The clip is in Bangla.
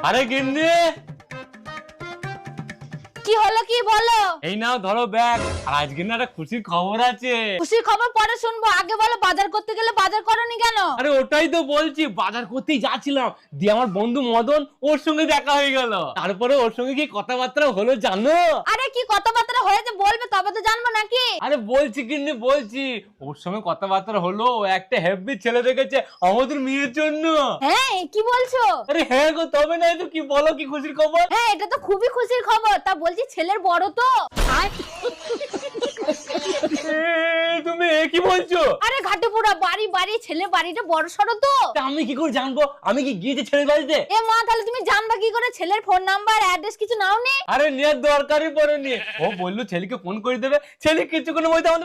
আরে গিন্নি, কি হলো কি বলো? এই নাও ধরো ব্যাগ। আর আজকে না একটা খুশির খবর আছে। খুশির খবর পরে শুনবো, আগে বলো বাজার করতে গেলে বাজার করনি কেন? আরে ওটাই তো বলছি, বাজার করতেই যাচ্ছিলাম, দিয়ে আমার বন্ধু মদন ওর সঙ্গে দেখা হয়ে গেল। তারপরে ওর সঙ্গে কি কথাবার্তা হলো জানো? আরে কি কথাবার্তা হয়েছে বলবে তবে তো জানবো নাকি? আরে বলছি গিন্নি বলছি, ওর সঙ্গে কথাবার্তা হলো, ও একটা হেব্বি ছেলে দেখেছে আমাদের মেয়ের জন্য। হ্যাঁ কি বলছো? আরে হ্যাঁ গো, তবে না তো কি বলো, কি খুশির খবর? হ্যাঁ এটা তো খুবই খুশির খবর। তা বলছি ছেলের বড় তো? তুমি কি বলছো? আরে ঘাটে পুরা বাড়ি বাড়ি, ছেলে বাড়িটা বড় সড়ো তো। তা আমি কি করে জানবো? আমি কি গিয়েছি ছেলের বাড়িতে? এ মা, তাহলে তুমি জানবা কি করে? ছেলের ফোন নাম্বার অ্যাড্রেস কিছু নাও নি? আরে নেওয়ার দরকারই পড়েনি। ও বললো ছেলেকে ফোন করে দেবে, ছেলে কিছুক্ষণের মধ্যে আমাদের